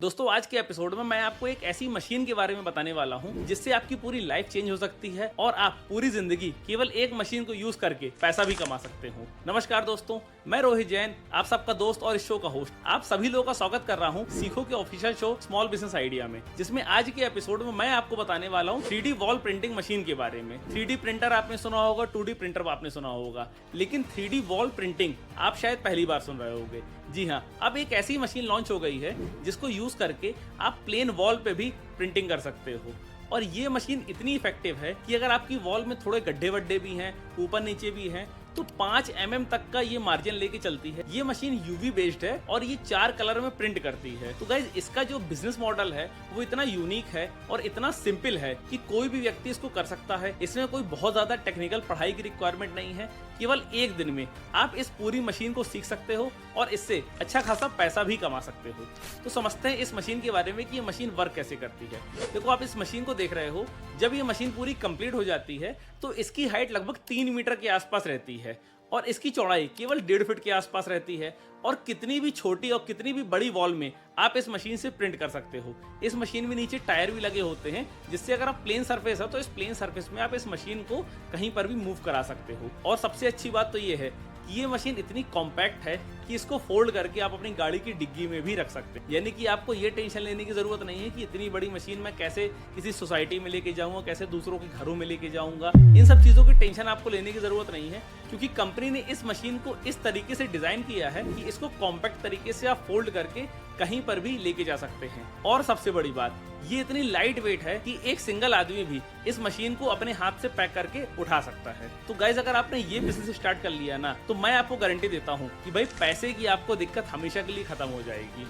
दोस्तों आज के एपिसोड में मैं आपको एक ऐसी मशीन के बारे में बताने वाला हूं जिससे आपकी पूरी लाइफ चेंज हो सकती है और आप पूरी जिंदगी केवल एक मशीन को यूज करके पैसा भी कमा सकते हो। नमस्कार दोस्तों, मैं रोहित जैन, आप सबका दोस्त और इस शो का होस्ट। आप सभी लोगों का स्वागत कर रहा हूं सीखो के official show small business idea में, जिसमें आज के एपिसोड में मैं आपको बताने वाला हूं 3D वॉल प्रिंटिंग मशीन के बारे में। 3D प्रिंटर आपने सुना होगा, 2D प्रिंटर आपने सुना होगा, लेकिन 3D वॉल प्रिंटिंग आप शायद पहली बार सुन रहे होंगे। जी हाँ, अब एक ऐसी मशीन लॉन्च हो गई है जिसको यूज करके आप प्लेन वॉल पे भी प्रिंटिंग कर सकते हो। और ये मशीन इतनी इफेक्टिव है कि अगर आपकी वॉल में थोड़े गड्ढे वड्ढे भी हैं, ऊपर नीचे भी हैं, तो 5 mm तक का ये मार्जिन लेके चलती है। ये मशीन यूवी बेस्ड है और ये 4 कलर में प्रिंट करती है। तो गाइज इसका जो बिजनेस मॉडल है वो इतना यूनिक है और इतना सिंपल है कि कोई भी व्यक्ति इसको कर सकता है। इसमें कोई बहुत ज्यादा टेक्निकल पढ़ाई की रिक्वायरमेंट नहीं है। केवल एक दिन में आप इस पूरी मशीन को सीख सकते हो और इससे अच्छा खासा पैसा भी कमा सकते हो। तो समझते हैं इस मशीन के बारे में कि ये मशीन वर्क कैसे करती है। देखो, आप इस मशीन को देख रहे हो, जब ये मशीन पूरी कंप्लीट हो जाती है तो इसकी हाइट लगभग 3 मीटर के आसपास रहती है और इसकी चौड़ाई केवल 1.5 फीट के आसपास रहती है। और कितनी भी छोटी और कितनी भी बड़ी वॉल में आप इस मशीन से प्रिंट कर सकते हो। इस मशीन में नीचे टायर भी लगे होते हैं, जिससे अगर आप प्लेन सरफेस है तो इस प्लेन सरफेस में आप इस मशीन को कहीं पर भी मूव करा सकते हो। और सबसे अच्छी बात तो ये है कि ये मशीन इतनी कॉम्पैक्ट है कि इसको फोल्ड करके आप अपनी गाड़ी की डिग्गी में भी रख सकते हैं। यानी कि आपको ये टेंशन लेने की जरूरत नहीं है कि इतनी बड़ी मशीन मैं कैसे किसी सोसाइटी में लेके जाऊंगा, कैसे दूसरों के घरों में लेके जाऊंगा। इन सब चीजों की टेंशन आपको लेने की जरूरत नहीं है, क्योंकि कंपनी ने इस मशीन को इस तरीके से डिजाइन किया है कि इसको कॉम्पैक्ट तरीके से आप फोल्ड करके कहीं पर भी लेके जा सकते हैं। और सबसे बड़ी बात, ये इतनी लाइट वेट है कि एक सिंगल आदमी भी इस मशीन को अपने हाथ से पैक करके उठा सकता है। तो गाइज अगर आपने ये बिजनेस स्टार्ट कर लिया ना, तो मैं आपको गारंटी देता हूँ कि भाई पैसे की आपको दिक्कत हमेशा के लिए खत्म हो जाएगी।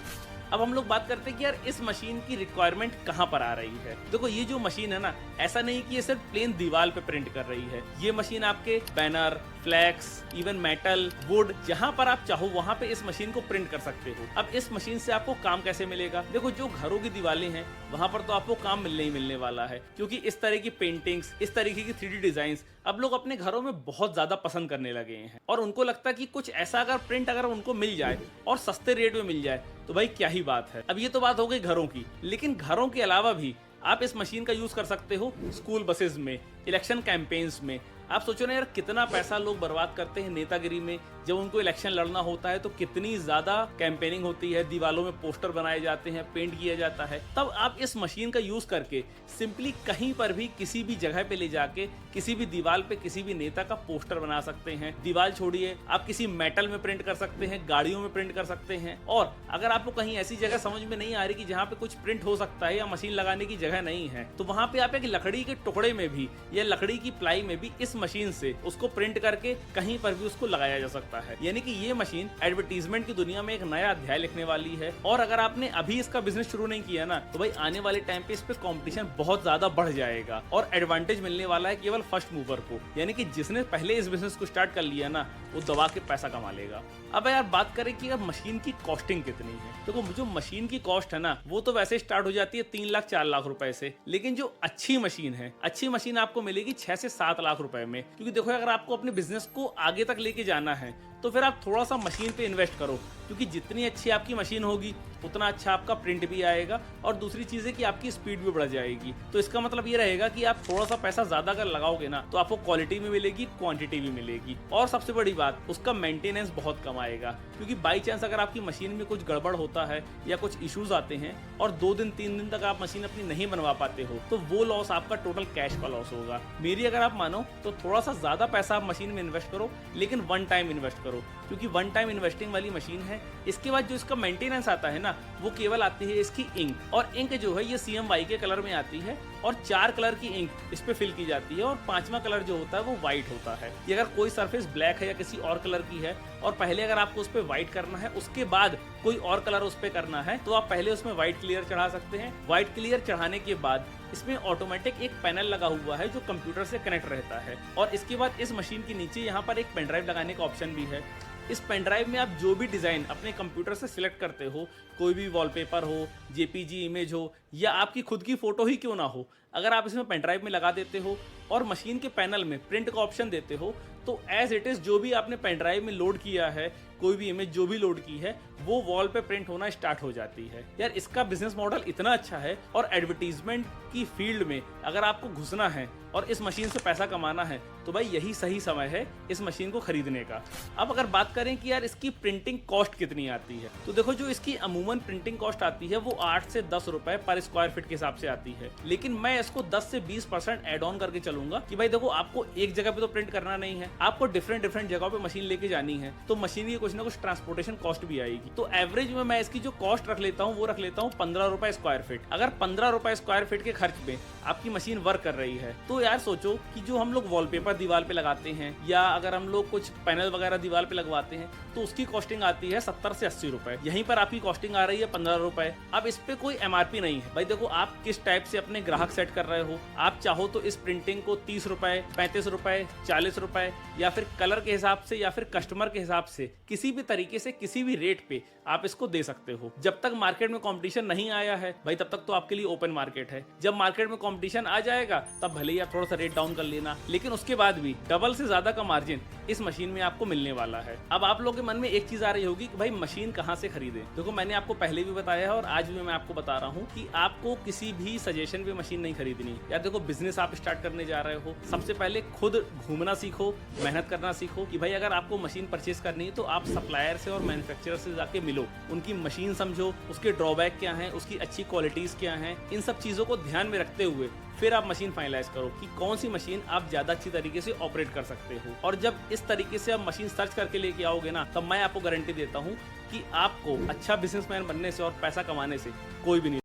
अब हम लोग बात करते हैं कि यार इस मशीन की रिक्वायरमेंट कहाँ पर आ रही है। देखो, ये जो मशीन है ना, ऐसा नहीं कि ये सिर्फ प्लेन दीवार पे प्रिंट कर रही है। ये मशीन आपके banner, flex, even metal, wood, जहां पर आप चाहो वहां पे इस मशीन को प्रिंट कर सकते हो। अब इस मशीन से आपको काम कैसे मिलेगा? देखो, जो घरों की दीवारें हैं वहां पर तो आपको काम मिलने ही मिलने वाला है, क्योंकि इस तरह की पेंटिंग्स, इस तरीके की 3D डिजाइन अब लोग अपने घरों में बहुत ज्यादा पसंद करने लगे हैं। और उनको लगता है कि कुछ ऐसा अगर प्रिंट अगर उनको मिल जाए और सस्ते रेट में मिल जाए तो भाई क्या ही बात है। अब ये तो बात हो गई घरों की, लेकिन घरों के अलावा भी आप इस मशीन का यूज कर सकते हो स्कूल बसेस में, इलेक्शन कैंपेन्स में। आप सोचो ना यार, कितना पैसा लोग बर्बाद करते हैं नेतागिरी में। जब उनको इलेक्शन लड़ना होता है तो कितनी ज्यादा कैंपेनिंग होती है, दीवालों में पोस्टर बनाए जाते हैं, पेंट किया जाता है। तब आप इस मशीन का यूज करके सिंपली कहीं पर भी किसी भी जगह पे ले जाके किसी भी दीवार पे किसी भी नेता का पोस्टर बना सकते हैं। दीवार छोड़िए, आप किसी मेटल में प्रिंट कर सकते हैं, गाड़ियों में प्रिंट कर सकते हैं। और अगर आपको कहीं ऐसी जगह समझ में नहीं आ रही कि जहाँ पे कुछ प्रिंट हो सकता है या मशीन लगाने की जगह नहीं है, तो वहां पे आप एक लकड़ी के टुकड़े में भी या लकड़ी की प्लाई में भी इस मशीन से उसको प्रिंट करके कहीं पर भी उसको लगाया जा सकता है। यानी कि ये मशीन एडवर्टीजमेंट की दुनिया में एक नया अध्याय लिखने वाली है। और अगर आपने अभी इसका बिजनेस शुरू नहीं किया ना, तो भाई आने वाले टाइम पे इस पे कंपटीशन बहुत ज्यादा बढ़ जाएगा और एडवांटेज मिलने वाला है केवल फर्स्ट मूवर को। यानी कि जिसने पहले इस बिजनेस को स्टार्ट कर लिया ना, वो दबा के पैसा कमा लेगा। अब यार बात करें कि अब मशीन की कॉस्टिंग कितनी है। तो जो मशीन की कॉस्ट है ना, वो तो वैसे स्टार्ट हो जाती है 3 लाख 4 लाख रुपए से, लेकिन जो अच्छी मशीन है, अच्छी मशीन आपको मिलेगी 6 से 7 लाख रुपए में। क्योंकि देखो, अगर आपको अपने बिजनेस को आगे तक लेके जाना है तो फिर आप थोड़ा सा मशीन पे इन्वेस्ट करो, क्योंकि जितनी अच्छी आपकी मशीन होगी उतना अच्छा आपका प्रिंट भी आएगा और दूसरी चीज है कि आपकी स्पीड भी बढ़ जाएगी। तो इसका मतलब ये रहेगा कि आप थोड़ा सा पैसा ज्यादा अगर लगाओगे ना, तो आपको क्वालिटी भी मिलेगी, क्वांटिटी भी मिलेगी। और सबसे बड़ी बात, उसका मेंटेनेंस बहुत कम आएगा, क्योंकि बाई चांस अगर आपकी मशीन में कुछ गड़बड़ होता है या कुछ इश्यूज आते हैं और 2 दिन 3 दिन तक आप मशीन अपनी नहीं बनवा पाते हो, तो वो लॉस आपका टोटल कैश का लॉस होगा। मेरी अगर आप मानो तो थोड़ा सा ज्यादा पैसा आप मशीन में इन्वेस्ट करो, लेकिन वन टाइम इन्वेस्ट करो, क्योंकि वन टाइम इन्वेस्टिंग वाली मशीन है। इसके बाद जो इसका मेंटेनेंस आता है ना, वो केवल आती है इसकी इंक। और इंक जो है ये CMYK के कलर में आती है और 4 कलर की इंक इस पे फिल की जाती है और 5वां कलर जो होता है वो व्हाइट होता है। ये अगर कोई सरफेस ब्लैक है या किसी और कलर की है और पहले अगर आपको उस पे व्हाइट करना है, उसके बाद कोई और कलर उस पे करना है, तो आप पहले उसमें व्हाइट क्लियर चढ़ा सकते हैं। व्हाइट क्लियर चढ़ाने के बाद इसमें ऑटोमेटिक एक पैनल लगा हुआ है जो कंप्यूटर से कनेक्ट रहता है। और इसके बाद इस मशीन के नीचे यहाँ पर एक पेन ड्राइव लगाने का ऑप्शन भी है। इस पेन ड्राइव में आप जो भी डिजाइन अपने कंप्यूटर से सिलेक्ट करते हो, कोई भी वॉलपेपर हो, JPG इमेज हो या आपकी खुद की फोटो ही क्यों ना हो, अगर आप इसमें पेन ड्राइव में लगा देते हो और मशीन के पैनल में प्रिंट का ऑप्शन देते हो, तो एज इट इज जो भी आपने पेन ड्राइव में लोड किया है कोई भी इमेज जो भी लोड की है वो वॉल पे प्रिंट होना स्टार्ट हो जाती है। यार इसका बिजनेस मॉडल इतना अच्छा है और एडवर्टीजमेंट की फील्ड में अगर आपको घुसना है और इस मशीन से पैसा कमाना है तो भाई यही सही समय है इस मशीन को खरीदने का। अब अगर बात करें कि यार इसकी प्रिंटिंग कॉस्ट कितनी आती है, तो देखो जो इसकी अमूमन प्रिंटिंग कॉस्ट आती है वो 8 से 10 रुपए पर स्क्वायर फीट के हिसाब से आती है। लेकिन मैं इसको 10 से 20% एड ऑन करके चलूंगा कि भाई देखो आपको एक जगह पे तो प्रिंट करना नहीं है, आपको डिफरेंट जगहों पे मशीन लेके जानी है, तो मशीन की कुछ ना कुछ ट्रांसपोर्टेशन कॉस्ट भी आएगी। तो एवरेज में मैं इसकी जो कॉस्ट रख लेता हूँ वो रख लेता हूँ 15 रुपए स्क्वायर फीट। अगर 15 रुपए स्क्वायर फीट के खर्च में आपकी मशीन वर्क कर रही है तो यार सोचो कि जो हम लोग वॉलपेपर दीवार पे लगाते हैं या अगर हम लोग कुछ पैनल वगैरह दीवार पे लगवाते हैं तो उसकी कॉस्टिंग आती है 70 से 80 रुपए। यहीं पर आपकी कॉस्टिंग आ रही है 15 रुपए। अब इस पे कोई एमआरपी नहीं है भाई, देखो आप किस टाइप से अपने ग्राहक सेट कर रहे हो। आप चाहो तो इस प्रिंटिंग को 30 रुपए, 35 रुपए, 40 रुपए या फिर कलर के हिसाब से या फिर कस्टमर के हिसाब से किसी भी तरीके से किसी भी रेट पे आप इसको दे सकते हो। जब तक मार्केट में कंपटीशन नहीं आया है भाई तब तक तो आपके लिए ओपन मार्केट है। जब मार्केट में कंपटीशन आ जाएगा तब भले ही आप थोड़ा सा रेट डाउन कर लेना, लेकिन उसके बाद भी डबल से ज्यादा का मार्जिन इस मशीन में आपको मिलने वाला है। अब आप लोगों के मन में एक चीज आ रही होगी कि भाई मशीन कहां से खरीदे। देखो मैंने आपको पहले भी बताया है और आज भी मैं आपको बता रहा हूं कि आपको किसी भी सजेशन पे मशीन नहीं खरीदनी। यार देखो बिजनेस आप स्टार्ट करने जा रहे हो, सबसे पहले खुद घूमना सीखो, मेहनत करना सीखो कि भाई अगर आपको मशीन परचेज करनी है तो आप सप्लायर से और मैन्युफैक्चरर से जाके मिलो, उनकी मशीन समझो, उसके ड्रॉबैक क्या हैं, उसकी अच्छी क्वालिटीज क्या हैं, इन सब चीजों को ध्यान में रखते हुए फिर आप मशीन फाइनलाइज करो कि कौन सी मशीन आप ज्यादा अच्छी तरीके से ऑपरेट कर सकते हो। और जब इस तरीके से आप मशीन सर्च करके लेके आओगे ना तब मैं आपको गारंटी देता हूँ कि आपको अच्छा बिजनेसमैन बनने से और पैसा कमाने से कोई भी नहीं